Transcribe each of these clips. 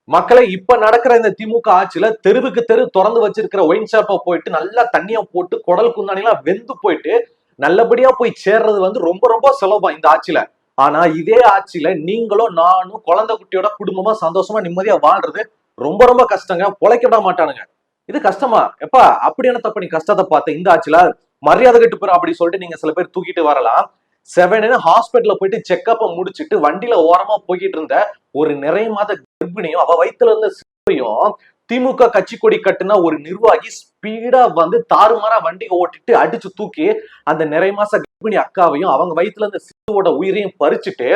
மக்களை இப்ப நடக்கிற இந்த திமுக ஆட்சியில தெருவுக்கு தெரு திறந்து வச்சிருக்கிற ஒயின் ஷாப்பை போயிட்டு நல்லா தண்ணியா போட்டு குடல் குந்தானிலாம் வெந்து போயிட்டு நல்லபடியா போய் சேர்றது வந்து ரொம்ப ரொம்ப சுலபம் இந்த ஆட்சியில. ஆனா இதே ஆட்சியில நீங்களும் நானும் குழந்தை குட்டியோட குடும்பமா சந்தோஷமா நிம்மதியா வாழ்றது ரொம்ப ரொம்ப கஷ்டங்க. பொழைக்க விட மாட்டானுங்க. இது கஷ்டமா எப்பா அப்படியான தப்பு நீ கஷ்டத்தை பார்த்த இந்த ஆட்சியில மரியாதை கெட்டு போயிடும் அப்படி சொல்லிட்டு நீங்க சில பேர் தூக்கிட்டு வரலாம். செவனு ஹாஸ்பிட்டல்ல போயிட்டு செக்கப்பை முடிச்சிட்டு வண்டியில ஓரமா போய்கிட்டு இருந்த ஒரு நிறைய மாத கர்ப்பிணியும் அவ வயித்துல இருந்த சிறுவையும் திமுக கட்சி கொடி கட்டுனா ஒரு நிர்வாகி ஸ்பீடா வந்து தாறுமாறா வண்டியை ஓட்டிட்டு அடிச்சு தூக்கி அந்த நிறை மாச கர்ப்பிணி அக்காவையும் அவங்க வயித்துல இருந்த சிசுவோட உயிரையும் பறிச்சுட்டு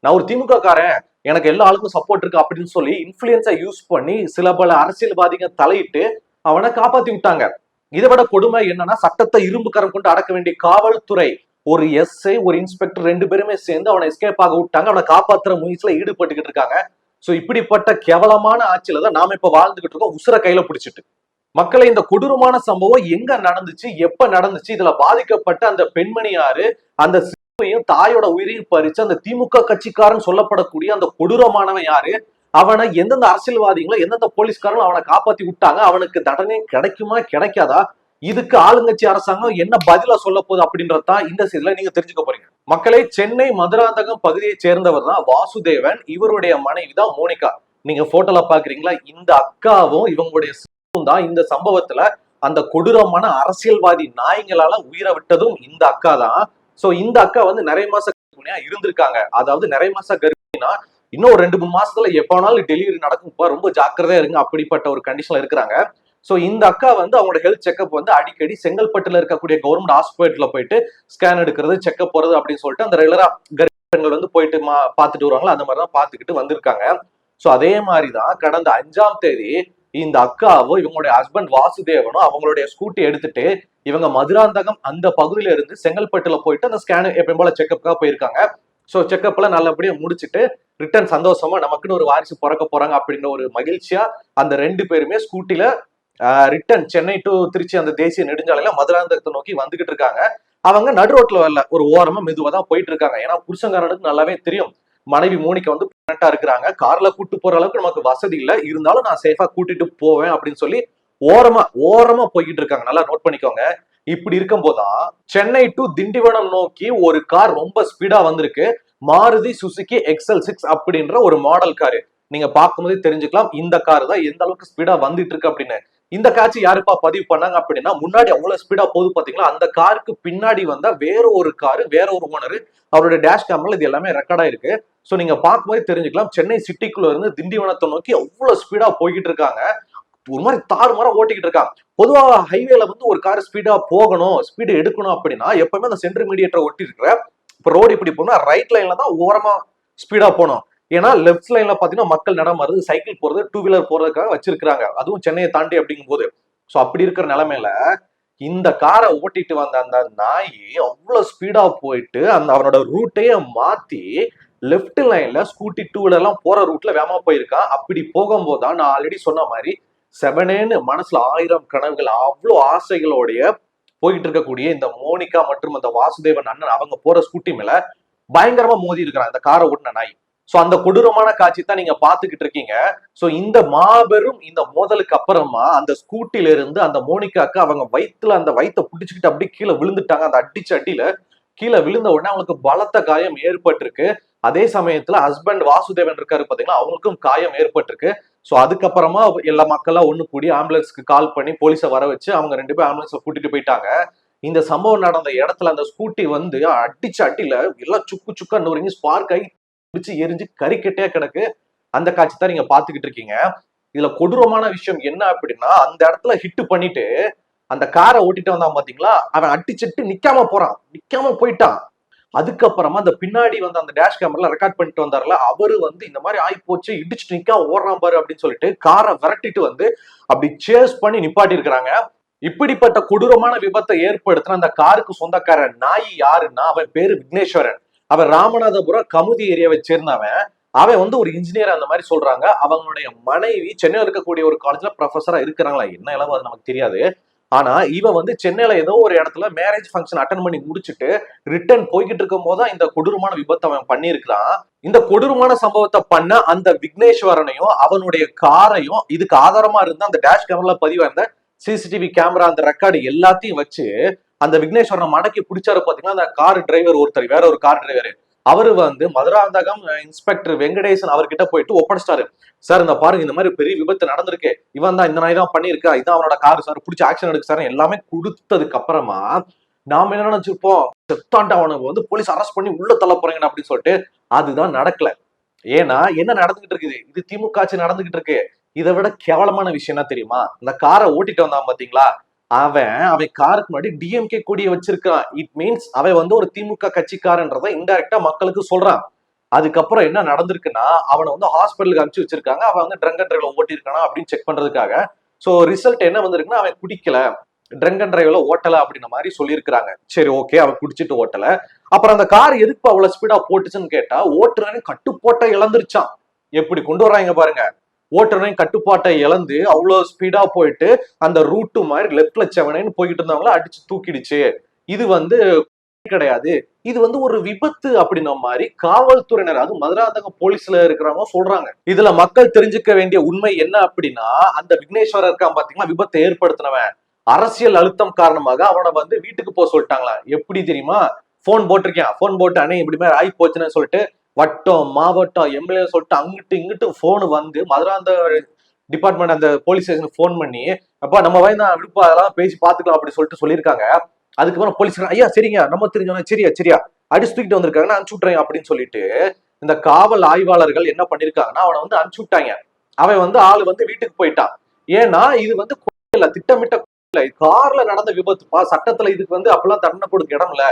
நான் ஒரு திமுக காரன் எனக்கு எல்லா ஆளுக்கும் சப்போர்ட் இருக்கு அப்படின்னு சொல்லி இன்ஃபுளுன்ஸை யூஸ் பண்ணி சில பல அரசியல்வாதிகள் தலையிட்டு அவனை காப்பாத்தி விட்டாங்க. இதை விட கொடுமை என்னன்னா சட்டத்தை இரும்பு கரம் கொண்டு அடக்க வேண்டிய காவல்துறை ஒரு எஸ்ஐ ஒரு இன்ஸ்பெக்டர் ரெண்டு பேருமே சேர்ந்து அவனை எஸ்கேப் ஆக விட்டாங்க. அவனை காப்பாத்துற முயற்சியில ஈடுபட்டுக்கிட்டு இருக்காங்க. சோ இப்படிப்பட்ட கேவலமான ஆட்சியில தான் நாம இப்ப வாழ்ந்துகிட்டு இருக்கோம் உசுர கையில பிடிச்சிட்டு. மக்களை இந்த கொடூரமான சம்பவம் எங்க நடந்துச்சு எப்ப நடந்துச்சு இதுல பாதிக்கப்பட்ட அந்த பெண்மணி யாரு அந்த சிறுவையும் தாயோட உயிரையும் பறிச்சு அந்த திமுக கட்சிக்காரன் சொல்லப்படக்கூடிய அந்த கொடூரமானவன் யாரு அவனை எந்தெந்த அரசியல்வாதிகளும் எந்தெந்த போலீஸ்காரங்களும் அவனை காப்பாத்தி விட்டாங்க அவனுக்கு தண்டனை கிடைக்குமா கிடைக்காதா இதுக்கு ஆளுங்கட்சி அரசாங்கம் என்ன பதிலா சொல்ல போகுது அப்படின்றதான் இந்த செய்தியில நீங்க தெரிஞ்சுக்க போறீங்க. மக்களை சென்னை மதுராந்தகம் பகுதியை சேர்ந்தவர் தான் வாசுதேவன். இவருடைய மனைவி தான் மோனிகா. நீங்க போட்டோல பாக்குறீங்களா இந்த அக்காவும் இவங்களுடைய தான் இந்த சம்பவத்துல அந்த கொடூரமான அரசியல்வாதி நாய்களால உயிரை விட்டதும் இந்த அக்கா தான். சோ இந்த அக்கா வந்து நிறைய மாச கர்ப்பிணியா இருந்திருக்காங்க. அதாவது நிறைய மாச கர்ப்பிணினா இன்னும் ஒரு 2-3 மாசத்துல எப்பனாலும் டெலிவரி நடக்கும்ப்பா ரொம்ப ஜாக்கிரதையா இருங்க அப்படிப்பட்ட ஒரு கண்டிஷன்ல இருக்கிறாங்க. சோ இந்த அக்கா வந்து அவங்களோட ஹெல்த் செக்அப் வந்து அடிக்கடி செங்கல்பட்டுல இருக்கக்கூடிய கவர்மெண்ட் ஹாஸ்பிட்டல்ல போயிட்டு ஸ்கேன் எடுக்கிறது செக்அப் போறது அப்படின்னு சொல்லிட்டு அந்த ரெகுலரா கர்ப்பிணிகள் வந்து போயிட்டு பாத்துட்டு வருவாங்களா அந்த மாதிரிதான் பாத்துக்கிட்டு வந்திருக்காங்க. சோ அதே மாதிரிதான் கடந்த 5ஆம் தேதி இந்த அக்காவும் இவங்களுடைய ஹஸ்பண்ட் வாசுதேவனும் அவங்களுடைய ஸ்கூட்டி எடுத்துட்டு இவங்க மதுராந்தகம் அந்த பகுதியில இருந்து செங்கல்பட்டுல போயிட்டு அந்த ஸ்கேன் எப்பயும் போல செக்அப்காக போயிருக்காங்க. சோ செக்அப்ல நல்லபடியா முடிச்சுட்டு ரிட்டர்ன் சந்தோஷமா நமக்குன்னு ஒரு வாரிசு பிறக்க போறாங்க அப்படின்ற ஒரு மகிழ்ச்சியா அந்த 2 பேருமே ஸ்கூட்டில ரிட்டர்ன் சென்னை டு திருச்சி அந்த தேசிய நெடுஞ்சாலையில மதுராந்தகத்தை நோக்கி வந்துகிட்டு இருக்காங்க. அவங்க நடு ரோட்ல வரல ஒரு ஓரமா மெதுவா தான் போயிட்டு இருக்காங்க. ஏன்னா புருஷங்காரனுக்கு நல்லாவே தெரியும் மனைவி மோனிகா வந்து பிரெக்னெண்டா இருக்கிறாங்க. கார்ல கூட்டு போற அளவுக்கு நமக்கு வசதி இல்ல இருந்தாலும் நான் சேஃபா கூட்டிட்டு போவேன் அப்படின்னு சொல்லி ஓரமா ஓரமா போய்கிட்டு இருக்காங்க. நல்லா நோட் பண்ணிக்கோங்க. இப்படி இருக்கும் போதுதான் சென்னை டு திண்டிவனம் நோக்கி ஒரு கார் ரொம்ப ஸ்பீடா வந்திருக்கு. மாருதி சுசுகி XL6 அப்படின்ற ஒரு மாடல் காரு. நீங்க பார்க்கும்போதே தெரிஞ்சுக்கலாம் இந்த கார் தான் எந்த அளவுக்கு ஸ்பீடா வந்துட்டு இருக்கு அப்படின்னு. இந்த காட்சி யாருப்பா பதிவு பண்ணாங்க அப்படின்னா முன்னாடி அவ்வளவு ஸ்பீடா போகுது பாத்தீங்களா அந்த காருக்கு பின்னாடி வந்தா வேற ஒரு காரு வேற ஒரு ஓனர் அவருடைய டேஷ் கேமரா இது எல்லாமே ரெக்கார்டா இருக்கு. சோ நீங்க பார்க்கும்போது தெரிஞ்சுக்கலாம் சென்னை சிட்டிக்குள்ள இருந்து திண்டிவனத்தை நோக்கி அவ்வளவு ஸ்பீடா போய்கிட்டு இருக்காங்க. ஒரு மாதிரி தாறுமாறா ஓட்டிக்கிட்டு இருக்காங்க. பொதுவா ஹைவேல வந்து ஒரு கார் ஸ்பீடா போகணும் ஸ்பீடு எடுக்கணும் அப்படின்னா எப்பவுமே அந்த சென்டர் மீடியேட்டரை ஒட்டி இருக்கிற இப்ப ரோடு இப்படி போனா ரைட் லைன்ல தான் ஓரமா ஸ்பீடா போகணும். ஏன்னா லெப்ட் லைன்ல பாத்தீங்கன்னா மக்கள் நடமாறது சைக்கிள் போறது 2 வீலர் போறதுக்காக வச்சிருக்காங்க. அதுவும் சென்னையை தாண்டி அப்படிங்கும் போது சோ அப்படி இருக்கிற நிலைமையில இந்த காரை ஓட்டிட்டு வந்த அந்த நாய் அவ்வளவு ஸ்பீடா போயிட்டு அந்த அவனோட ரூட்டையே மாத்தி லெப்ட் லைன்ல ஸ்கூட்டி 2 வீலர் எல்லாம் போற ரூட்ல வேகமா போயிருக்கான். அப்படி போகும்போதுதான் நான் ஆல்ரெடி சொன்ன மாதிரி செவனேன்னு மனசுல 1000 கனவுகள் அவ்வளவு ஆசைகளோடைய போயிட்டு இருக்கக்கூடிய இந்த மோனிகா மற்றும் அந்த வாசுதேவன் அண்ணன் அவங்க போற ஸ்கூட்டி மேல பயங்கரமா மோதி இருக்கிறான் இந்த காரை ஓட்டின நாய். சோ அந்த கொடூரமான காட்சி தான் நீங்க பாத்துக்கிட்டு இருக்கீங்க. சோ இந்த மாபெரும் இந்த மோதலுக்கு அப்புறமா அந்த ஸ்கூட்டில இருந்து அந்த மோனிகாக்கு அவங்க வயித்துல அந்த வயித்தை புடிச்சுக்கிட்டு அப்படியே கீழே விழுந்துட்டாங்க. அந்த அடிச்ச அடியில கீழே விழுந்த உடனே அவங்களுக்கு பலத்த காயம் ஏற்பட்டிருக்கு. அதே சமயத்துல ஹஸ்பண்ட் வாசுதேவன் இருக்காரு பாத்தீங்களா அவங்களுக்கும் காயம் ஏற்பட்டிருக்கு. சோ அதுக்கப்புறமா எல்லா மக்களா ஒண்ணு கூடி ஆம்புலன்ஸ்க்கு கால் பண்ணி போலீஸை வர வச்சு அவங்க 2 பேரும் ஆம்புலன்ஸ்ல கூட்டிட்டு போயிட்டாங்க. இந்த சம்பவம் நடந்த இடத்துல அந்த ஸ்கூட்டி வந்து அடிச்ச அடியில எல்லாம் சுக்கு சுக்கா நொறுங்கி ஸ்பார்க் ஆகி பிடிச்சு எரிஞ்சு கறிக்கட்டையா கிடக்கு. அந்த காட்சி தான் நீங்க பாத்துக்கிட்டு இருக்கீங்க. இதுல கொடூரமான விஷயம் என்ன அப்படின்னா அந்த இடத்துல ஹிட் பண்ணிட்டு அந்த காரை ஓட்டிட்டு வந்தான் பாத்தீங்களா அவன் அடிச்சுட்டு நிக்காம போறான் நிக்காம போயிட்டான். அதுக்கப்புறமா அந்த பின்னாடி வந்து அந்த டேஷ் கேமரால ரெக்கார்ட் பண்ணிட்டு வந்தாருல அவரு வந்து இந்த மாதிரி ஆகி போச்சு இடிச்சுட்டு நிக்காம ஓடுறான் பாரு அப்படின்னு சொல்லிட்டு காரை விரட்டிட்டு வந்து அப்படி சேஸ் பண்ணி நிப்பாட்டி இருக்கிறாங்க. இப்படிப்பட்ட கொடூரமான விபத்தை ஏற்படுத்தின அந்த காருக்கு சொந்தக்காரன் நாய் யாருன்னா அவன் பேரு விக்னேஸ்வரன். அவன் ராமநாதபுரம் கமுதி ஏரியாவை சேர்ந்தவன். அவன் வந்து ஒரு இன்ஜினியர் அந்த மாதிரி சொல்றாங்க. அவங்களுடைய மனைவி சென்னையில் இருக்கக்கூடிய ஒரு காலேஜ்ல ப்ரொஃபஸரா இருக்கிறாங்களா என்ன அளவு அது நமக்கு தெரியாது. ஆனா இவன் வந்து சென்னையில ஏதோ ஒரு இடத்துல மேரேஜ் ஃபங்க்ஷன் அட்டன் பண்ணி முடிச்சுட்டு ரிட்டர்ன் போய்கிட்டு இருக்கும் போதுதான் இந்த கொடூரமான விபத்தை அவன் பண்ணியிருக்கிறான். இந்த கொடூரமான சம்பவத்தை பண்ண அந்த விக்னேஸ்வரனையும் அவனுடைய காரையும் இதுக்கு ஆதாரமா இருந்த அந்த டேஷ் கேமரால பதிவாயிருந்த சிசிடிவி கேமரா அந்த ரெக்கார்டு எல்லாத்தையும் வச்சு அந்த விக்னேஸ்வரனை மடக்கி பிடிச்சாரு பாத்தீங்கன்னா அந்த கார் டிரைவர் ஒருத்தர், வேற ஒரு கார் டிரைவர். அவரு வந்து மதுராந்தகம் இன்ஸ்பெக்டர் வெங்கடேசன் அவர்கிட்ட போயிட்டு ஒப்படைச்சிட்டாரு. சார் இந்த பாருங்க இந்த மாதிரி பெரிய விபத்து நடந்திருக்கு, இவன் தான் இந்த மாதிரி தான் பண்ணிருக்கா, இதான் அவனோட கார் சார், பிடிச்சி ஆக்ஷன் எடுக்கு சார் எல்லாமே கொடுத்ததுக்கு அப்புறமா நாம என்ன நினைச்சிருப்போம், செத்தாண்டா அவனுக்கு வந்து போலீஸ் அரெஸ்ட் பண்ணி உள்ள தள்ள போறீங்க அப்படின்னு சொல்லிட்டு. அதுதான் நடக்கல. ஏன்னா என்ன நடந்துகிட்டு இருக்குது, இது திமுக ஆட்சி நடந்துகிட்டு இருக்கு. இதை விட கேவலமான விஷயம் என்ன தெரியுமா, இந்த காரை ஓட்டிட்டு வந்தான் பாத்தீங்களா, அவன் காருக்கு முன்னாடி டிஎம்கே கொடியை வச்சிருக்கான். இட் மீன்ஸ் அவன் வந்து ஒரு திமுக கட்சிக்காரன்றதை இன்டைரக்டா மக்களுக்கு சொல்றான். அதுக்கப்புறம் என்ன நடந்திருக்குன்னா, அவனை வந்து ஹாஸ்பிட்டலுக்கு அனுப்பிச்சு வச்சிருக்காங்க. அவன் வந்து ட்ரங்க் அண்ட் டிரைவ்ல ஓட்டிருக்கானா அப்படின்னு செக் பண்றதுக்காக. சோ ரிசல்ட் என்ன வந்திருக்குன்னா, அவன் குடிக்கல, ட்ரங்க் அண்ட் டிரைவ்ல ஓட்டல அப்படின்ற மாதிரி சொல்லியிருக்காங்க. சரி ஓகே, அவன் குடிச்சிட்டு ஓட்டல. அப்புறம் அந்த கார் எதுக்கு அவ்வளவு ஸ்பீடா போட்டுச்சுன்னு கேட்டா, ஓட்டுறவன் கட்டுப்பாட்டை இழந்துருச்சான். எப்படி கொண்டு வர்றாங்க பாருங்க. ஓட்டுறவன் கட்டுப்பாட்டை இழந்து அவ்வளவு ஸ்பீடா போயிட்டு அந்த ரூட்டு மாதிரி லெப்ட்ல செவனேன்னு போய்கிட்டு இருந்தவங்கள அடிச்சு தூக்கிடுச்சு. இது வந்து கிடையாது, இது வந்து ஒரு விபத்து அப்படின்ன மாதிரி காவல்துறையினர், அது மதுராந்தகம் போலீஸ்ல இருக்கிறவங்க சொல்றாங்க. இதுல மக்கள் தெரிஞ்சுக்க வேண்டிய உண்மை என்ன அப்படின்னா, அந்த விக்னேஸ்வரர் இருக்கான் பாத்தீங்களா, விபத்தை ஏற்படுத்தினவன், அரசியல் அழுத்தம் காரணமாக அவனை வந்து வீட்டுக்கு போக சொல்லிட்டாங்களா. எப்படி தெரியுமா, போன் போட்டிருக்கேன், போன் போட்டு அண்ணே இப்படி மாதிரி ஆகி போச்சுன்னு சொல்லிட்டு வட்டம் மாவட்டம் எம்எல்ஏ சொல்லிட்டு அங்கிட்டு இங்கிட்டு போன் வந்து மதுராந்த டிபார்ட்மெண்ட் அந்த போலீஸ் ஸ்டேஷன் போன் பண்ணி, அப்பா நம்ம வயது விடுப்பா அதெல்லாம் பேசி பாத்துக்கலாம் அப்படின்னு சொல்லிட்டு சொல்லியிருக்காங்க. அதுக்கப்புறம் போலீஸ் ஐயா சரிங்க நம்ம தெரிஞ்சவங்க சரியா சரியா அடிச்சு தூக்கிட்டு வந்திருக்காங்க, அனுப்பிச்சு விட்டுறேன் அப்படின்னு சொல்லிட்டு இந்த காவல் ஆய்வாளர்கள் என்ன பண்ணிருக்காங்கன்னா அவனை வந்து அனுப்பிச்சு விட்டாங்க. அவன் வந்து ஆளு வந்து வீட்டுக்கு போயிட்டான். ஏன்னா இது வந்து திட்டமிட்ட கார்ல நடந்த விபத்துப்பா, சட்டத்துல இதுக்கு வந்து அப்பெல்லாம் தண்டனை கொடுக்க இடம் இல்ல.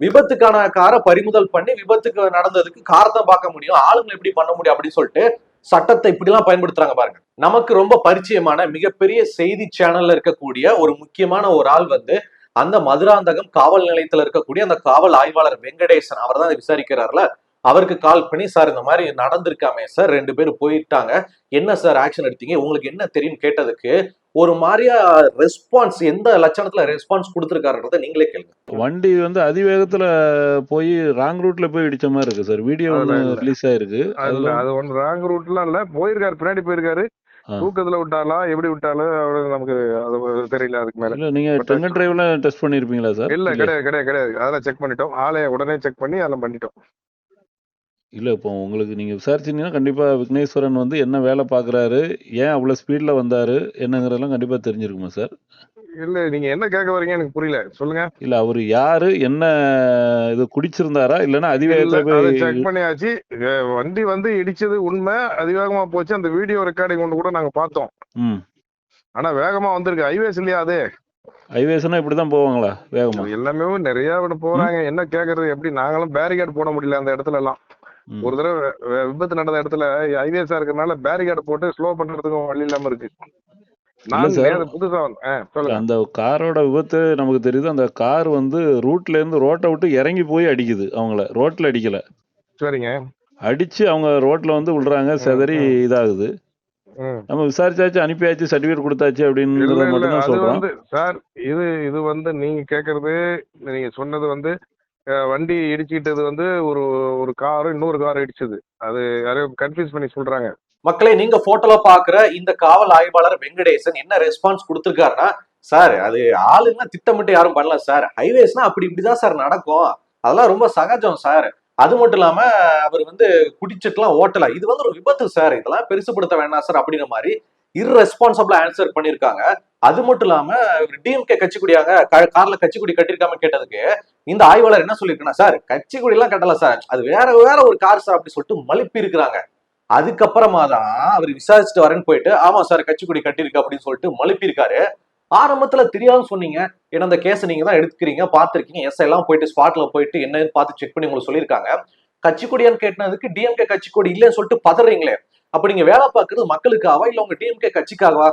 விபத்துக்கான காரை பறிமுதல் பண்ணி விபத்துக்கு நடந்ததுக்கு கார் தான் பார்க்க முடியும், ஆளுங்களை எப்படி பண்ண முடியும் அப்படின்னு சொல்லிட்டு சட்டத்தை இப்படி எல்லாம் பயன்படுத்துறாங்க பாருங்க. நமக்கு ரொம்ப பரிச்சயமான மிகப்பெரிய செய்தி சேனல்ல இருக்கக்கூடிய ஒரு முக்கியமான ஒரு ஆள் வந்து அந்த மதுராந்தகம் காவல் நிலையத்துல இருக்கக்கூடிய அந்த காவல் ஆய்வாளர் வெங்கடேசன், அவர் தான் விசாரிக்கிறாருல, அவருக்கு கால் பண்ணி சார் இந்த மாதிரி நடந்திருக்காமே சார், 2 பேரும் போயிட்டாங்க, என்ன சார் ஆக்ஷன் எடுத்தீங்க, உங்களுக்கு என்ன தெரியும் கேட்டதுக்கு ஒரு மாதிரியா ரெஸ்பான்ஸ், எந்த லட்சணத்துல ரெஸ்பான்ஸ் கொடுத்திருக்காருன்றத நீங்களே கேளுங்க. வண்டி வந்து அதிவேகத்துல போய் ராங் ரூட்ல போய் இடிச்ச மாதிரி இருக்கு சார். வீடியோ ரிலீஸ் ஆயிருக்கு. அது ஒன்று ராங் ரூட்லாம் இல்ல, போயிருக்காரு, பின்னாடி போயிருக்காரு. தூக்கத்துல விட்டாலா எப்படி விட்டாலும் நமக்கு அது தெரியல. அதுக்கு மேல இல்ல நீங்க ட்ரங்க் அண்ட் டிரைவ்ல டெஸ்ட் பண்ணிருப்பீங்களா சார்? இல்ல கிடையாது கிடையாது கிடையாது, அதெல்லாம் செக் பண்ணிட்டோம், ஆளைய உடனே செக் பண்ணி அதெல்லாம் பண்ணிட்டோம். இல்ல இப்போ உங்களுக்கு நீங்க விசாரிச்சீங்கன்னா கண்டிப்பா விக்னேஸ்வரன் வந்து என்ன வேலை பாக்குறாரு, ஏன் அவ்வளவு ஸ்பீட்ல வந்தாரு என்னங்கறதெல்லாம் கண்டிப்பா தெரிஞ்சிருக்குமா சார்? இல்ல நீங்க என்ன கேட்க வரீங்க எனக்கு புரியல, சொல்லுங்க. இல்ல அவரு யாரு, என்ன இது குடிச்சிருந்தாரா இல்லன்னா அதிவேகத்துல போய் செக் பண்ணியாச்சு. வண்டி வந்து இடிச்சது உண்மை, அதிவேகமா போச்சு. அந்த வீடியோ ரெக்கார்டிங் ஒன்று கூட நாங்க பார்த்தோம். ஆனா வேகமா வந்திருக்கு, ஹைவேஸ் இல்லையா அது? ஹைவேஸ்னா இப்படிதான் போவாங்களா வேகமா? எல்லாமே நிறைய போறாங்க, என்ன கேக்குறது, எப்படி நாங்களும் பேரிகேட் போட முடியல அந்த இடத்துல எல்லாம். ஒரு தடவை விபத்து நடந்த இடத்துல ஹைவேஸா இருக்கிறதுனால பேரிகேட் போட்டு ஸ்லோ பண்றதுக்கும் வழி இல்லாம இருக்கு. புதுசா அந்த காரோட விபத்து நமக்கு தெரியுது. அந்த கார் வந்து ரூட்ல இருந்து ரோட்டை விட்டு இறங்கி போய் அடிக்குது, அவங்கள ரோட்ல அடிக்கல. சரிங்க, அடிச்சு அவங்க ரோட்ல வந்து விழுறாங்க, செதறி இதாகுது. நம்ம விசாரிச்சாச்சு, அனுப்பியாச்சு, சர்டிபிகேட் கொடுத்தாச்சு அப்படின்னு மட்டும் தான் சொல்றோம் சார். இது வந்து நீங்க கேக்குறது, நீங்க சொன்னது வந்து வண்டி இடிச்சுக்கிட்டது வந்து ஒரு காரு இன்னொரு கார் இடிச்சது, அது யாரையும் கன்ஃபியூஸ் பண்ணி சொல்றாங்க. மக்களே, நீங்க போட்டோல பாக்குற இந்த காவல் ஆய்வாளர் வெங்கடேசன் என்ன ரெஸ்பான்ஸ் கொடுத்திருக்காருன்னா, சார் அது ஆளுங்க திட்டமிட்டு யாரும் பண்ணல சார், ஹைவேஸ்னா அப்படி இப்படிதான் சார் நடக்கும், அதெல்லாம் ரொம்ப சகஜம் சார், அது மட்டும் இல்லாம அவர் வந்து குடிச்சிட்டுலாம் ஓட்டல, இது வந்து ஒரு விபத்து சார், இதெல்லாம் பெருசுப்படுத்த வேண்டாம் சார் அப்படின்ற மாதிரி இர்ரெஸ்பான்சிபிளா ஆன்சர் பண்ணிருக்காங்க. அது மட்டும் இல்லாம டிஎம்கே கட்சி கொடியாங்க கார்ல கட்சி கொடி கட்டிருக்காம கேட்டதுக்கு இந்த ஆய்வாளர் என்ன சொல்லிருக்கா, சார் கட்சி கொடி எல்லாம் கட்டல சார், அது வேற ஒரு கார் சார் அப்படி சொல்லிட்டு மலிப்பி இருக்கிறாங்க. அதுக்கப்புறமா தான் அவர் விசாரிச்சுட்டு வரேன்னு போயிட்டு ஆமா சார் கட்சி கொடி கட்டிருக்கு அப்படின்னு சொல்லிட்டு மலிப்பி இருக்காரு. ஆரம்பத்துல தெரியாதுன்னு சொன்னீங்க, ஏன்னா அந்த கேஸ் நீங்க தான் எடுத்துக்கிறீங்க, பாத்துருக்கீங்க, எஸ் எல்லாம் போயிட்டு ஸ்பாட்ல போயிட்டு என்னன்னு பார்த்து செக் பண்ணி உங்களுக்கு சொல்லியிருக்காங்க. கட்சி கொடியான்னு கேட்டதுக்கு டிஎம்கே கட்சி கொடி இல்லைன்னு சொல்லிட்டு பதறீங்களே, அப்ப நீங்க வேலை பார்க்கறது மக்களுக்காவா இல்ல உங்க டிஎம்கே கட்சிக்காகவா?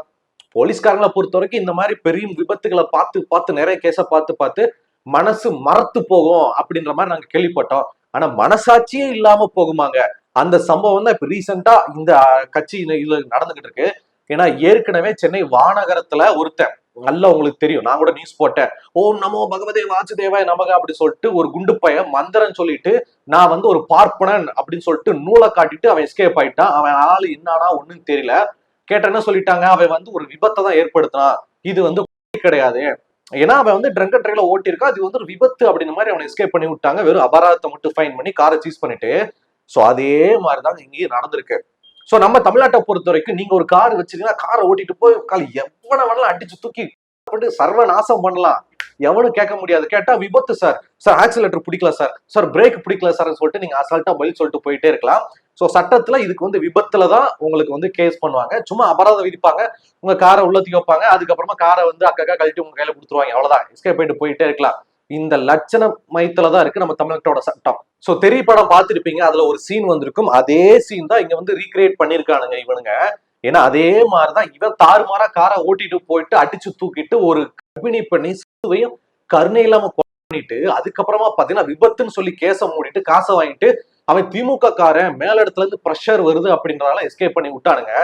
போலீஸ்காரங்களை பொறுத்த வரைக்கும் இந்த மாதிரி பெரிய விபத்துகளை பார்த்து நிறைய கேஸ பார்த்து மனசு மறத்து போகும் அப்படின்ற மாதிரி நாங்க கேள்விப்பட்டோம். ஆனா மனசாட்சியே இல்லாம போகுமாங்க. அந்த சம்பவம் தான் இப்ப ரீசெண்டா இந்த கட்சி இதுல நடந்துகிட்டு இருக்கு. ஏன்னா ஏற்கனவே சென்னை வானகரத்துல ஒருத்தன் நல்லா உங்களுக்கு தெரியும், நான் கூட நியூஸ் போட்டேன், ஓம் நமோ பகவதே வாசுதேவாய நமக அப்படி சொல்லிட்டு ஒரு குண்டு பையன் மந்திரன் சொல்லிட்டு நான் வந்து ஒரு பார்ப்பனன் அப்படின்னு சொல்லிட்டு நூலை காட்டிட்டு அவன் எஸ்கேப் ஆயிட்டான். அவன் ஆளு என்னானா ஒண்ணும் தெரியல. கேட்ட என்ன சொல்லிட்டாங்க, அவன் வந்து ஒரு விபத்தை தான் ஏற்படுத்தினான், இது வந்து கிடையாது, ஏன்னா அவன் வந்து ட்ரங்க் அண்ட் டிரைவ்ல ஓட்டிருக்கான், அது வந்து ஒரு விபத்து அப்படின்ற மாதிரி அவனை எஸ்கேப் பண்ணி விட்டாங்க. வெறும் அபராதத்தை மட்டும் ஃபைன் பண்ணி காரை சீஸ் பண்ணிட்டு. சோ அதே மாதிரிதான் இங்கேயும் நடந்திருக்கு. சோ நம்ம தமிழ்நாட்டை பொறுத்த வரைக்கும் நீங்க ஒரு கார் வச்சிருக்கீங்கன்னா காரை ஓட்டிட்டு போய் கால் எவனை வேணாலும் அடிச்சு தூக்கி சர்வ நாசம் பண்ணலாம், எவனும் கேட்க முடியாது. கேட்டா விபத்து சார், சார் ஆக்சிலேட்டர் பிடிக்கல சார், சார் பிரேக் பிடிக்கல சார் சொல்லிட்டு நீங்க அசால்ட்டா பதில் சொல்லிட்டு போயிட்டே இருக்கலாம். சோ சட்டத்துல இதுக்கு வந்து விபத்துல தான் உங்களுக்கு வந்து கேஸ் பண்ணுவாங்க, சும்மா அபராதம் விதிப்பாங்க, உங்க காரை உள்ளத்துக்கு வைப்பாங்க, அதுக்கப்புறமா காரை வந்து அக்கா கழட்டி உங்க கையில கொடுத்துருவாங்க, அவ்வளவுதான், எஸ்கேப் போயிட்டு போயிட்டே இருக்கலாம். இந்த லட்சண மையத்துலதான் இருக்கு நம்ம தமிழ்நாட்டோட சட்டம். சோ தெரிய படம் பார்த்திருப்பீங்க, அதுல ஒரு சீன் வந்திருக்கும், அதே சீன் தான் இங்க வந்து ரீக்ரியேட் பண்ணிருக்கானுங்க இவனுங்க. ஏன்னா அதே மாதிரிதான் இவன் தாறுமாறா காரை ஓட்டிட்டு போயிட்டு அடிச்சு தூக்கிட்டு ஒரு கர்ப்பிணி பண்ணி சிசுவையும் கருணை இல்லாம பண்ணிட்டு அதுக்கப்புறமா பாத்தீங்கன்னா விபத்துன்னு சொல்லி கேச மூடிட்டு காசை வாங்கிட்டு அவன் திமுக காரன் மேல இடத்துல இருந்து பிரஷர் வருது அப்படின்றதால எஸ்கேப் பண்ணி விட்டானுங்க.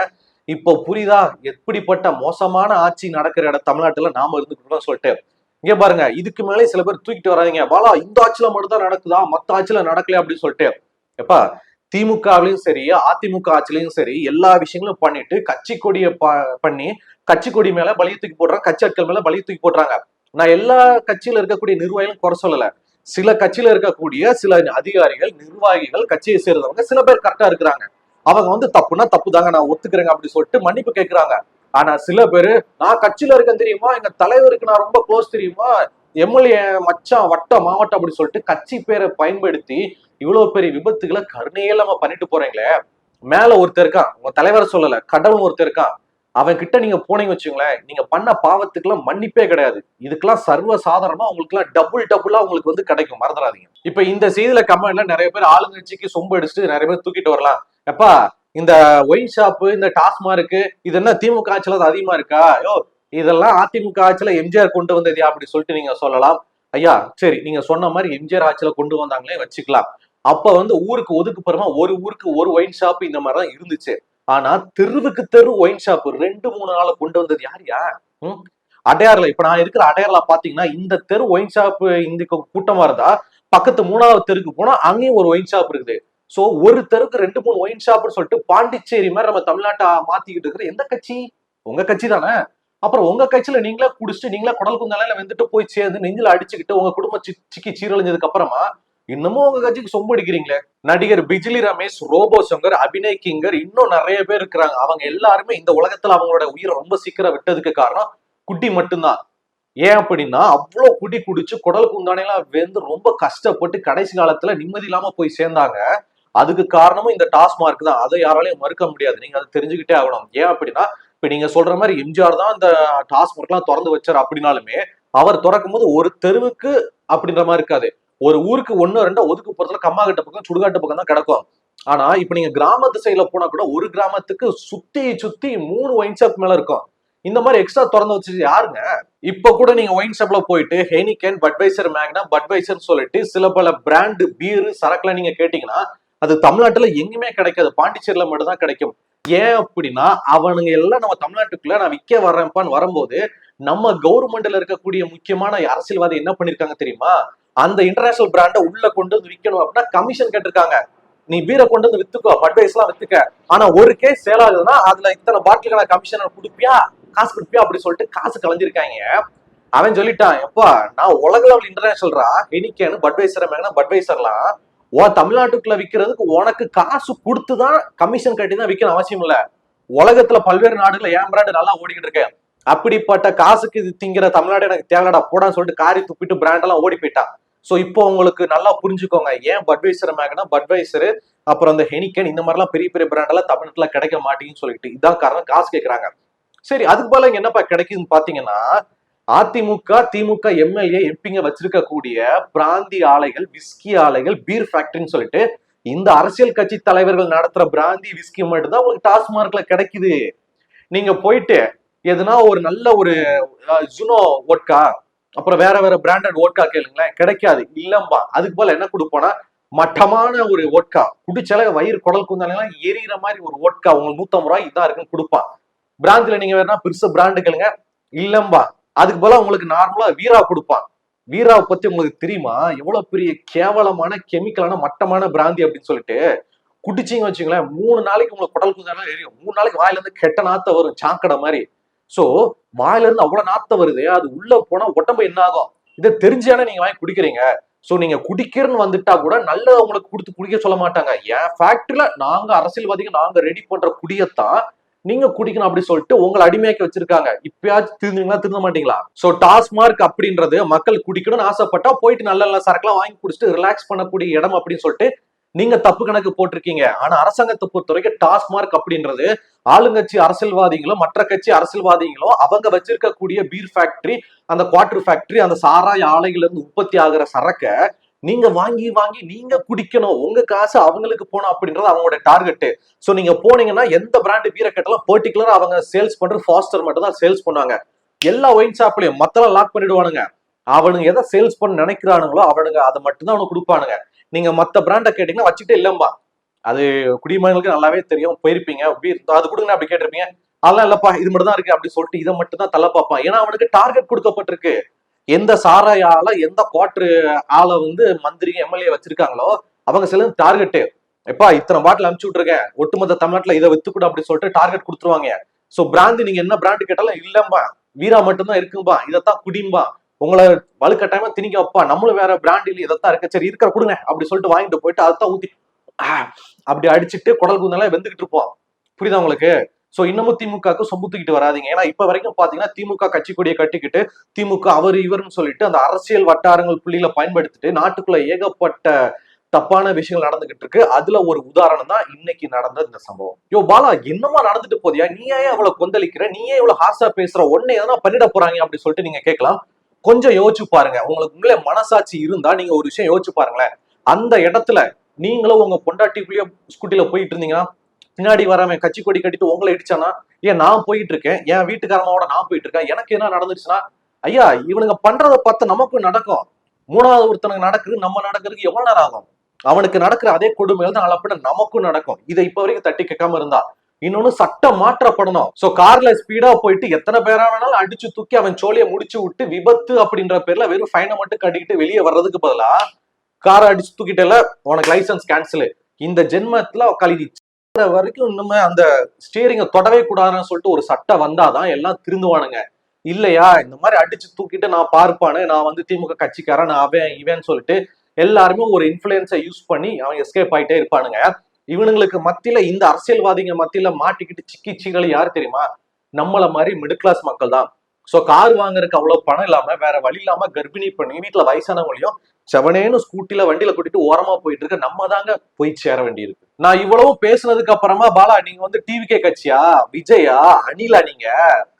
இப்போ புரியுதா எப்படிப்பட்ட மோசமான ஆட்சி நடக்கிற இடம் தமிழ்நாட்டுல நாம இருந்துக்கிட்டோம் சொல்லிட்டு. இங்க பாருங்க, இதுக்கு மேலே சில பேர் தூக்கிட்டு வராதீங்க, பாலா இந்த ஆட்சியில மட்டும் தான் நடக்குதா மத்த ஆட்சியில நடக்கல அப்படின்னு சொல்லிட்டு. எப்பா திமுகவிலையும் சரி அதிமுக ஆட்சியிலையும் சரி எல்லா விஷயங்களும் பண்ணிட்டு கட்சி கொடியை பண்ணி கட்சி கொடி மேல பலிய தூக்கி போடுறாங்க, கட்சி ஆட்கள் மேல பலிய தூக்கி போடுறாங்க. நான் எல்லா கட்சியில இருக்கக்கூடிய நிர்வாகிகளும் குறை சொல்லல, சில கட்சியில இருக்கக்கூடிய சில அதிகாரிகள் நிர்வாகிகள் கட்சியை சேர்ந்தவங்க சில பேர் கரெக்டா இருக்கிறாங்க, அவங்க வந்து தப்புனா தப்பு தாங்க நான் ஒத்துக்கிறேங்க அப்படி சொல்லிட்டு மன்னிப்பு கேட்கிறாங்க. ஆனா சில பேரு நான் கட்சியில இருக்கேன் தெரியுமா, எங்க தலைவருக்கு நான் ரொம்ப க்ளோஸ் தெரியுமா, எம்எல்ஏ மச்சான் வட்டம் மாவட்டம் அப்படி சொல்லிட்டு கட்சி பேரை பயன்படுத்தி இவ்வளவு பெரிய விபத்துகளை கருணையே நம்ம பண்ணிட்டு போறீங்களே. மேல ஒருத்தர் இருக்கான், உங்க தலைவரை சொல்லல, கடவுள் ஒருத்தர் இருக்கான், அவன் கிட்ட நீங்க போனீங்க வச்சுங்களேன், நீங்க பண்ண பாவத்துக்கெல்லாம் மன்னிப்பே கிடையாது, இதுக்கெல்லாம் சர்வ சாதாரணமா உங்களுக்கு எல்லாம் டபுளா உங்களுக்கு வந்து கிடைக்கும், மறந்துடாதீங்க. இப்ப இந்த செய்தியில கமெண்ட்ல நிறைய பேர் ஆளுங்கட்சிக்கு சொம்பு அடிச்சுட்டு நிறைய பேர் தூக்கிட்டு வரலாம். எப்பா இந்த ஒயின் ஷாப்பு இந்த டாஸ்மார்க்கு இது என்ன திமுக ஆட்சியில அதிகமா இருக்கா, யோ இதெல்லாம் அதிமுக ஆட்சியில எம்ஜிஆர் கொண்டு வந்ததியா அப்படி சொல்லிட்டு நீங்க சொல்லலாம். ஐயா சரி நீங்க சொன்ன மாதிரி எம்ஜிஆர் ஆட்சியில கொண்டு வந்தாங்களே வச்சுக்கலாம். அப்ப வந்து ஊருக்கு ஒதுக்குப்புறமா ஒரு ஊருக்கு ஒரு ஒயின் ஷாப் இந்த மாதிரிதான் இருந்துச்சு. ஆனா தெருவுக்கு தெரு ஒயின் ஷாப் 2-3 நாள கொண்டு வந்தது யாரியா? அடையாறுல இப்ப நான் இருக்கிற அடையாறுல பாத்தீங்கன்னா இந்த தெரு ஒயின் ஷாப் இந்த கூட்டமா இருந்தா பக்கத்து 3வது தெருக்கு போனா அங்கேயும் ஒரு ஒயின் ஷாப் இருக்குது. சோ ஒரு தெருக்கு 2-3 ஒயின் ஷாப்னு சொல்லிட்டு பாண்டிச்சேரி மாதிரி நம்ம தமிழ்நாட்டை மாத்திக்கிட்டு இருக்கிற எந்த கட்சி? உங்க கட்சி தானே. அப்புறம் உங்க கட்சியில நீங்களே குடிச்சிட்டு நீங்களே குடல் குந்தால வந்துட்டு போய் சேர்ந்து நெஞ்சில அடிச்சுக்கிட்டு உங்க குடும்ப சிக்கி சீரழிஞ்சதுக்கு அப்புறமா இன்னமும் உங்க கட்சிக்கு சொம்பு அடிக்கிறீங்களே. நடிகர் பிஜிலி ரமேஷ், ரோபோ சங்கர், அபிநய் கிங்கர், இன்னும் நிறைய பேர் இருக்கிறாங்க. அவங்க எல்லாருமே இந்த உலகத்துல அவங்களோட உயிரை ரொம்ப சீக்கிரம் விட்டதுக்கு காரணம் குட்டி மட்டும்தான். ஏன் அப்படின்னா அவ்வளவு குடி குடிச்சு குடல் குந்தானையெல்லாம் வெந்து ரொம்ப கஷ்டப்பட்டு கடைசி காலத்துல நிம்மதி இல்லாம போய் சேர்ந்தாங்க. அதுக்கு காரணமும் இந்த டாஸ்மார்க் தான், அதை யாராலையும் மறுக்க முடியாது, நீங்க அதை தெரிஞ்சுக்கிட்டே ஆகணும். ஏன் அப்படின்னா இப்ப நீங்க சொல்ற மாதிரி எம்ஜிஆர் தான் இந்த டாஸ்மார்க் எல்லாம் திறந்து வச்சாரு அப்படின்னாலுமே அவர் திறக்கும் போது ஒரு தெருவுக்கு அப்படின்ற மாதிரி இருக்காது, ஒரு ஊருக்கு 1-2 ஒதுக்கு போறதுல கம்மாகட்ட பக்கம் சுடுகாட்டு பக்கம் தான் கிடக்கும். ஆனா இப்ப நீங்க கிராமத்து சைட்ல போனா கூட ஒரு கிராமத்துக்கு சுத்தி 3 ஒயின் ஷாப் மேல இருக்கும். இந்த மாதிரி எக்ஸ்ட்ரா திறந்து வச்சு யாருங்க? இப்ப கூட நீங்க ஒயின் ஷாப்ல போயிட்டு ஹெனிகன், பட்வைசர், மேக்னா, பட்வைசர் சொல்லிட்டு சில பல பிராண்ட் பீர் சரக்குல நீங்க கேட்டீங்கன்னா அது தமிழ்நாட்டுல எங்குமே கிடைக்காது, பாண்டிச்சேரியில மட்டும் தான் கிடைக்கும். ஏன் அப்படின்னா அவனுங்க எல்லாம் நம்ம தமிழ்நாட்டுக்குள்ள நான் விற்க வர்றேன்ப்பான்னு வரும்போது நம்ம கவர்மெண்ட்ல இருக்கக்கூடிய முக்கியமான அரசியல்வாதி என்ன பண்ணிருக்காங்க தெரியுமா, அந்த இன்டர்நேஷனல் பிராண்டை உள்ள கொண்டு வந்து விற்கணும் அப்படின்னா கமிஷன் கேட்டிருக்காங்க. நீ பீரை கொண்டு வந்து வித்துக்கோ, பட்வைஸ் எல்லாம் வித்துக்க, ஆனா ஒரு கேஸ் சேல் ஆகுதுன்னா அதுல இத்தனை பாட்டிலுக்கான கமிஷன் கொடுப்பியா, காசு கொடுப்பியா அப்படி சொல்லிட்டு காசு கலைஞ்சிருக்காங்க. அவன் சொல்லிட்டான், எப்பா நான் உலக லெவல் இன்டர்நேஷனல்ரா, ஹெனிகன், பட்வைசர், மேக்னா, பட்வைசர்லாம் தமிழ்நாட்டுக்குள்ள விற்கிறதுக்கு உனக்கு காசு கொடுத்துதான் கமிஷன் கட்டி தான் விற்கணும் அவசியம் இல்ல. உலகத்துல பல்வேறு நாடுகள்ல ஏன் பிராண்டு நல்லா ஓடிக்கிட்டு இருக்கேன், அப்படிப்பட்ட காசுக்கு இது திங்கிற தமிழ்நாடு எனக்கு தேவைடா போடான்னு சொல்லிட்டு காரி துப்பிட்டு பிராண்ட் எல்லாம் ஓடி போயிட்டான். சோ இப்போ உங்களுக்கு நல்லா புரிஞ்சுக்கோங்க ஏன் பட்வைசர், மேக்னா, பட்வைசர், அப்புறம் இந்த ஹெனிகன் இந்த மாதிரிலாம் பெரிய பெரிய பிராண்ட் எல்லாம் தமிழ்நாட்டுல கிடைக்க மாட்டேங்குன்னு சொல்லிட்டு இதான் காரணம், காசு கேட்கறாங்க. சரி அதுக்கு போல இங்க என்னப்பா கிடைக்குதுன்னு பாத்தீங்கன்னா அதிமுக திமுக எம்எல்ஏ எம்பிங்க வச்சிருக்கக்கூடிய பிராந்தி ஆலைகள், விஸ்கி ஆலைகள், பீர் ஃபேக்டரின்னு சொல்லிட்டு இந்த அரசியல் கட்சி தலைவர்கள் நடத்துற பிராந்தி விஸ்கி மட்டும் தான் உங்களுக்கு டாஸ்மார்க்ல கிடைக்குது. நீங்க போயிட்டு எதுனா ஒரு நல்ல ஒரு ஜுனோ ஓட்கா அப்புறம் வேற வேற பிராண்டட் ஓட்கா கேளுங்களேன், கிடைக்காது. இல்லம்பா அதுக்கு போல என்ன கொடுப்போம்னா மட்டமான ஒரு ஓட்கா குடிச்சால வயிறு குடல் குந்தாலாம் எரியிற மாதிரி ஒரு ஓட்கா உங்களுக்கு 150 ரூபாய் இதான் இருக்குன்னு கொடுப்பான். பிராந்தில நீங்க வேணா பெருசா பிராண்டு கேளுங்க, இல்லம்பா. அதுக்கு போல உங்களுக்கு நார்மலா வீரா கொடுப்பான். வீராவை பத்தி உங்களுக்கு தெரியுமா? எவ்வளவு பெரிய கேவலமான கெமிக்கலான மட்டமான பிராந்தி அப்படின்னு சொல்லிட்டு குடிச்சீங்க வச்சுங்களேன், 3 நாளைக்கு உங்களுக்கு குடல் குந்தெல்லாம் எரியும். 3 நாளைக்கு வாயில இருந்து கெட்ட நாத்த வரும், சாக்கடை மாதிரி. சோ வாயில இருந்து அவ்வளவு நாத்த வருது, அது உள்ள போனா உடம்பு என்ன ஆகும்? இதை தெரிஞ்சானே நீங்க வாங்கி குடிக்கிறீங்க. சோ நீங்க குடிக்கிறன்னு வந்துட்டா கூட நல்லதை உங்களுக்கு கொடுத்து குடிக்க சொல்ல மாட்டாங்க. என் ஃபேக்டரியில நாங்க அரசியல்வாதிகள் நாங்க ரெடி பண்ற குடியத்தான் நீங்க குடிக்கணும் அப்படி சொல்லிட்டு உங்களை அடிமையாக்கி வச்சிருக்காங்க. இப்பயாச்சும் திருந்தீங்களா, திருந்த மாட்டீங்களா? சோ டாஸ்மார்க் அப்படின்றது மக்கள் குடிக்கணும்னு ஆசைப்பட்டா போயிட்டு நல்ல நல்ல சரக்குலாம் வாங்கி குடிச்சிட்டு ரிலாக்ஸ் பண்ணக்கூடிய இடம் அப்படின்னு சொல்லிட்டு நீங்க தப்பு கணக்கு போட்டிருக்கீங்க. ஆனா அரசாங்கத்தை பொறுத்த வரைக்கும் டாஸ்மார்க் அப்படின்றது ஆளுங்கட்சி அரசியல்வாதிகளும் மற்ற கட்சி அரசியல்வாதிகளும் அவங்க வச்சிருக்கக்கூடிய பீர் ஃபேக்டரி, அந்த குவார்டர் ஃபேக்டரி, அந்த சாராய ஆலைகள் இருந்து உற்பத்தி ஆகிற சரக்க நீங்க வாங்கி வாங்கி நீங்க குடிக்கணும், உங்க காசு அவங்களுக்கு போகணும் அப்படின்றது அவங்களோட டார்கெட். சோ நீங்க போனீங்கன்னா எந்த பிராண்ட் பீரை கேட்டாலும் பர்டிகுலரா அவங்க சேல்ஸ் பண்ற ஃபாஸ்டர் மட்டும் தான் சேல்ஸ் பண்ணுவாங்க. எல்லா ஒயின் ஷாப்லயும் மத்தெல்லாம் லாக் பண்ணிடுவானுங்க. அவனுங்க எதை சேல்ஸ் பண்ண நினைக்கிறானுங்களோ அவனுங்க அதை மட்டும் தான் அவனுக்கு கொடுப்பானுங்க. நீங்க மத்த பிராண்ட கேட்டீங்கன்னா வச்சுட்டே இல்லம்பா. அது குடிமகனுக்கு நல்லாவே தெரியும், போயிருப்பீங்க, அது கொடுங்க அப்படி கேட்டிருப்பீங்க. அதெல்லாம் இல்லப்பா, இது மட்டும் தான் இருக்கு அப்படி சொல்லிட்டு இதை மட்டும் தான் தள்ள பார்ப்பான். ஏன்னா அவனுக்கு டார்கெட் கொடுக்கப்பட்டிருக்கு. எந்த சாராய ஆளை, எந்த குவார்டர் ஆளை வந்து மந்திரி எம்எல்ஏ வச்சிருக்காங்களோ அவங்க சில டார்கெட், எப்பா இத்தனை பாட்டில் அனுப்பிச்சு விட்டுருக்கேன், ஒட்டுமொத்த தமிழ்நாட்டுல இதை வித்துக்கூட அப்படி சொல்லிட்டு டார்கெட் கொடுத்துருவாங்க. சோ பிராண்ட் நீங்க என்ன பிராண்ட் கேட்டாலும் இல்லம்பா, வீரா மட்டும்தான் இருக்கும்பா, இதைத்தான் குடிம்பா, உங்களை வலுக்கட்டாயமா திணிக்க வைப்பா, நம்மளும் வேற பிராண்ட் இல்ல இதைத்தான் இருக்கு, சரி இருக்கிற கொடுங்க அப்படி சொல்லிட்டு வாங்கிட்டு போயிட்டு அதைத்தான் ஊத்தி அப்படி அடிச்சுட்டு குடல் குந்தெல்லாம் வெந்துகிட்டு இருப்போம். புரியுதா உங்களுக்கு? சோ இன்னமும் திமுகவுக்கு சொம்பு தூக்கிட்டு வராதிங்க. ஏன்னா இப்ப வரைக்கும் பாத்தீங்கன்னா திமுக கட்சி கொடியை கட்டிக்கிட்டு திமுக அவர் இவர்னு சொல்லிட்டு அந்த அரசியல் வட்டாரங்கள் புள்ளியில பயன்படுத்திட்டு நாட்டுக்குள்ள ஏகப்பட்ட தப்பான விஷயங்கள் நடந்துகிட்டு இருக்கு. அதுல ஒரு உதாரணம் தான் இன்னைக்கு நடந்த இந்த சம்பவம். யோ பாலா, என்னமா நடந்துட்டு போதியா, நீ ஏன் அவ்வளவு கொந்தளிக்கிற, நீ ஏன் இவ்வளவு ஹார்ஷா பேசுற, உடனே எதனா பண்ணிட போறாங்க அப்படி சொல்லிட்டு நீங்க கேட்கலாம். கொஞ்சம் யோசிச்சு பாருங்க. உங்களுக்கு உங்களே மனசாட்சி இருந்தா நீங்க ஒரு விஷயம் யோசிச்சு பாருங்களேன். அந்த இடத்துல நீங்களும் உங்க பொண்டாட்டிக்குள்ளேயே ஸ்கூட்டில போயிட்டு இருந்தீங்கன்னா பின்னாடி வரவன் கட்சி கொடி கட்டிட்டு உங்களை இடிச்சானா, ஏன் நான் போயிட்டு இருக்கேன், என் வீட்டுக்காரமாவோட நான் போயிட்டு இருக்கேன், எனக்கு என்ன நடந்துச்சுன்னா, ஐயா இவனுங்க பண்றதை பார்த்து நமக்கும் நடக்கும். மூணாவது ஒருத்தனுக்கு நடக்குது, நம்ம நடக்கிறதுக்கு எவ்வளவு நேரம் ஆகும்? அவனுக்கு நடக்கிற அதே கொடுமையில தான் நல்லப்பட நமக்கும் நடக்கும். இதை இப்ப வரைக்கும் தட்டி கேட்காம இருந்தா. இன்னொன்னு சட்டம் மாற்றப்படணும். சோ கார்ல ஸ்பீடா போயிட்டு எத்தனை பேரா வேணாலும் அடிச்சு தூக்கி அவன் சோழியை முடிச்சு விட்டு விபத்து அப்படின்ற பேர்ல வெறும் ஃபைனை மட்டும் கட்டிக்கிட்டு வெளியே வர்றதுக்கு பதிலா காரை அடிச்சு தூக்கிட்டல உனக்கு லைசன்ஸ் கேன்சல், இந்த ஜென்மத்துல கல்வி வரைக்கும் இன்னுமே அந்த ஸ்டீரிங்க தொடவே கூடாதுன்னு சொல்லிட்டு ஒரு சட்டம் வந்தாதான் எல்லாம் திருந்துவானுங்க. இல்லையா இந்த மாதிரி அடிச்சு தூக்கிட்டு நான் பார்ப்பானு, நான் வந்து திமுக கட்சிக்காரன், நான் அவன் இவன் சொல்லிட்டு எல்லாருமே ஒரு இன்ஃபுளுன்ஸை யூஸ் பண்ணி அவன் எஸ்கேப் ஆயிட்டே இருப்பானுங்க. இவனுங்களுக்கு மத்தியில இந்த அரசியல்வாதிங்க மத்தியில மாட்டிக்கிட்டு சிக்கி சீரழி யாரு தெரியுமா? நம்மள மாதிரி மிடில் கிளாஸ் மக்கள் தான். சோ கார் வாங்குறதுக்கு அவ்வளவு பணம் இல்லாம வேற வழி இல்லாம கர்ப்பிணி பண்ணி வீட்டுல வயசானவங்களையும் செவனேன்னு ஸ்கூட்டில வண்டியில கூட்டிட்டு ஓரமா போயிட்டு இருக்க நம்ம தாங்க போய் சேர வேண்டியிருக்கு. நான் இவ்வளவு பேசுனதுக்கு அப்புறமா பாலா நீங்க வந்து டிவிகே கட்சியா, விஜயா, அனிலா நீங்க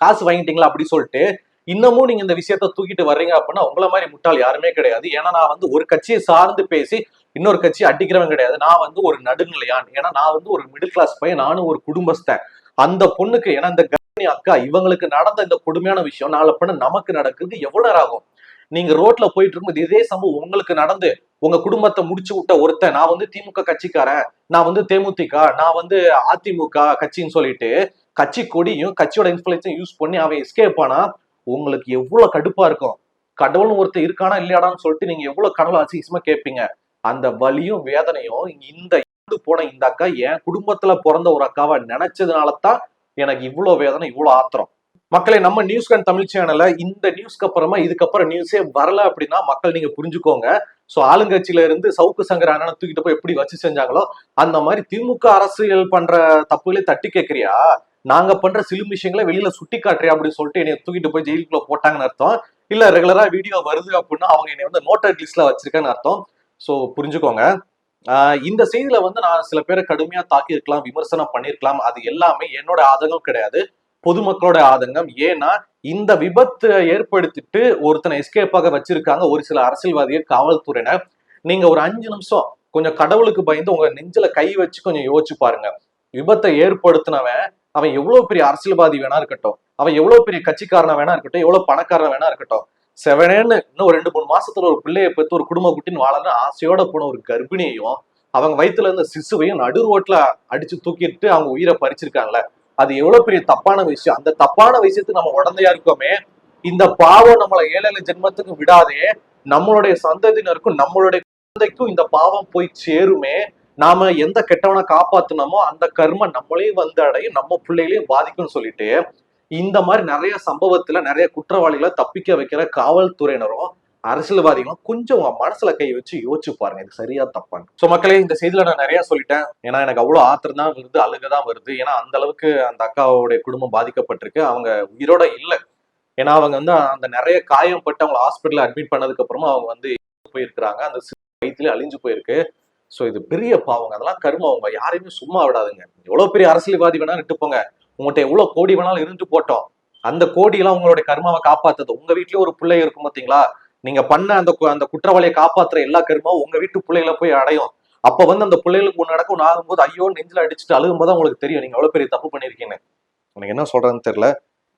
காசு வாங்கிட்டீங்களா அப்படி சொல்லிட்டு இன்னமும் நீங்க இந்த விஷயத்த தூக்கிட்டு வர்றீங்க அப்படின்னா உங்களை மாதிரி முட்டாள் யாருமே கிடையாது. ஏன்னா நான் வந்து ஒரு கட்சியை சார்ந்து பேசி இன்னொரு கட்சி அடிக்கிறவன் கிடையாது. நான் வந்து ஒரு நடுநிலையான். ஏன்னா நான் வந்து ஒரு மிடில் கிளாஸ் பையன், நானும் ஒரு குடும்பஸ்தன். அந்த பொண்ணுக்கு, ஏன்னா இந்த கர்ப்பிணி அக்கா இவங்களுக்கு நடந்த இந்த கொடுமையான விஷயம் நாளை பண்ண நமக்கு நடக்குது எவ்வளவு நேரம் ஆகும்? நீங்க ரோட்ல போயிட்டு இருக்கும்போது இதே சம்பவம் உங்களுக்கு நடந்து உங்க குடும்பத்தை முடிச்சு விட்ட ஒருத்தன், நான் வந்து திமுக கட்சிக்காரன், நான் வந்து தேமுதிக, நான் வந்து அதிமுக கட்சின்னு சொல்லிட்டு கட்சி கொடியும் கட்சியோட இன்ஃபுளுன்ஸையும் யூஸ் பண்ணி அவன் எஸ்கேப் ஆனா உங்களுக்கு எவ்வளவு கடுப்பா இருக்கும்? கடவுள்னு ஒருத்தர் இருக்கானா இல்லையாடான்னு சொல்லிட்டு நீங்க எவ்வளவு கடவுள் அசிங்கமா கேட்பீங்க. அந்த வலியும் வேதனையும் இந்த போன இந்த அக்கா என் குடும்பத்துல பிறந்த ஒரு அக்காவை நினைச்சதுனாலதான் எனக்கு இவ்வளவு வேதனை, இவ்வளவு ஆத்திரம். மக்களை, நம்ம நியூஸ் கன் தமிழ் சேனல்ல இந்த நியூஸ்க்கு அப்புறமா இதுக்கப்புறம் நியூஸே வரல அப்படின்னா மக்கள் நீங்க புரிஞ்சுக்கோங்க. சோ ஆளுங்கட்சியில இருந்து சவுக்கு சங்கர் அண்ணனை தூக்கிட்டு போய் எப்படி வச்சு செஞ்சாங்களோ அந்த மாதிரி திமுக அரசியல் பண்ற தப்புகளை தட்டி கேட்கறியா, நாங்க பண்ற சிலும் விஷயங்களை வெளியில சுட்டி காட்டுறியா அப்படின்னு சொல்லிட்டு என்னை தூக்கிட்டு போய் ஜெயிலுக்குள்ள போட்டாங்கன்னு அர்த்தம். இல்ல ரெகுலரா வீடியோ வருது அப்படின்னா அவங்க என்னை வந்து நோட்டட் லிஸ்ட்ல வச்சிருக்கேன்னு அர்த்தம். சோ புரிஞ்சுக்கோங்க. இந்த செய்தியில வந்து நான் சில பேரை கடுமையா தாக்கி இருக்கலாம், விமர்சனம் பண்ணிருக்கலாம். அது எல்லாமே என்னோட ஆதங்கம் கிடையாது, பொதுமக்களோட ஆதங்கம். ஏன்னா இந்த விபத்தை ஏற்படுத்திட்டு ஒருத்தனை எஸ்கேப்பாக வச்சிருக்காங்க ஒரு சில அரசியல்வாதிகள், காவல்துறையினர். நீங்க ஒரு 5 நிமிஷம் கொஞ்சம் கடவுளுக்கு பயந்து உங்க நெஞ்சில கை வச்சு கொஞ்சம் யோசிச்சு பாருங்க. விபத்தை ஏற்படுத்தினவன் அவன் எவ்வளவு பெரிய அரசியல்வாதி வேணா இருக்கட்டும், அவன் எவ்வளவு பெரிய கட்சிக்காரனா வேணா இருக்கட்டும், எவ்வளவு பணக்காரனா வேணா இருக்கட்டும், செவனேன்னு இன்னும் 2-3 மாசத்துல ஒரு பிள்ளையை பெற்று ஒரு குடும்ப குட்டின்னு வாழன்னு ஆசையோட போன ஒரு கர்ப்பிணியையும் அவங்க வயிற்றுல இருந்த சிசுவையும் நடு ரோட்ல அடிச்சு தூக்கிட்டு அவங்க உயிரை பறிச்சிருக்காங்கல்ல, அது எவ்வளவு பெரிய தப்பான விஷயம். அந்த தப்பான விஷயத்துக்கு நம்ம உடந்தையா இருக்கோமே, இந்த பாவம் நம்மளை 7 ஜென்மத்துக்கு விடாதே, நம்மளுடைய சந்ததியினருக்கும் நம்மளுடைய குழந்தைக்கும் இந்த பாவம் போய் சேருமே. நாம எந்த கெட்டவனை காப்பாத்துனமோ அந்த கர்மம் நம்மளையும் வந்து அடையும், நம்ம பிள்ளைகளையும் பாதிக்கும்னு சொல்லிட்டு இந்த மாதிரி நிறைய சம்பவத்துல நிறைய குற்றவாளிகளை தப்பிக்க வைக்கிற காவல்துறையினரும் அரசியல்வாதிகளும் கொஞ்சம் உங்க மனசுல கை வச்சு யோசிச்சு பாருங்க, இது சரியா தப்பான்னு. சோ மக்களே, இந்த செய்தியில நான் நிறைய சொல்லிட்டேன். ஏன்னா எனக்கு அவ்வளவு ஆத்திரம் தான் வருது, அழுகதான் வருது. ஏன்னா அந்த அளவுக்கு அந்த அக்காவுடைய குடும்பம் பாதிக்கப்பட்டிருக்கு. அவங்க உயிரோட இல்ல. ஏன்னா அவங்க வந்து அந்த நிறைய காயம் பட்டு அவங்க ஹாஸ்பிட்டல் அட்மிட் பண்ணதுக்கு அப்புறமா அவங்க வந்து போயிருக்கிறாங்க. அந்த வயிற்றுல அழிஞ்சு போயிருக்கு. சோ இது பெரிய பாவங்க. அதெல்லாம் கர்மம். அவங்க யாரையுமே சும்மா விடாதுங்க. எவ்வளவு பெரிய அரசியல்வாதி வேணா நிட்டு போங்க, உங்கள்கிட்ட எவ்வளவு கோடி வேணாலும் இருந்து போட்டோம், அந்த கோடி எல்லாம் உங்களுடைய கர்மாவை காப்பாத்துது. உங்க வீட்லயும் ஒரு பிள்ளை இருக்கும் பாத்தீங்களா, நீங்க பண்ண அந்த குற்றவாளியை காப்பாத்துற எல்லா கர்மாவும் உங்க வீட்டு பிள்ளைகளை போய் அடையும். அப்ப வந்து அந்த பிள்ளைகளுக்கு ஒண்ணு நடக்கும் ஆகும்போது ஐயோ நெஞ்சில அடிச்சுட்டு அழுகும்போது உங்களுக்கு தெரியும் நீங்க எவ்வளவு பெரிய தப்பு பண்ணிருக்கீங்க. எனக்கு என்ன சொல்றதுன்னு தெரியல.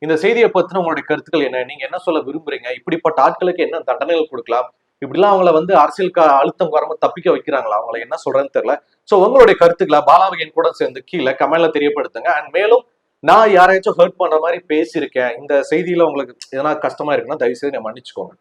இந்த செய்தியை பத்தின உங்களுடைய கருத்துக்கள் என்ன? நீங்க என்ன சொல்ல விரும்புறீங்க? இப்படிப்பட்ட ஆட்களுக்கு என்ன தண்டனைகள் கொடுக்கலாம்? இப்படிலாம் அவங்கள வந்து அரசியல் அழுத்தம் வராம தப்பிக்க வைக்கிறாங்களா? அவங்களை என்ன சொல்றதுன்னு தெரியல. சோ உங்களுடைய கருத்துக்களை பாலாவிகன் கூட சேர்ந்து கீழே கமெண்ட்ல தெரியப்படுத்துங்க. அண்ட் மேலும் நான் யாரையாச்சும் ஹர்ட் பண்ற மாதிரி பேசியிருக்கேன், இந்த செய்தியில உங்களுக்கு எதனா கஷ்டமா இருக்குன்னா தயவு செய்து மன்னிச்சுக்கோங்க.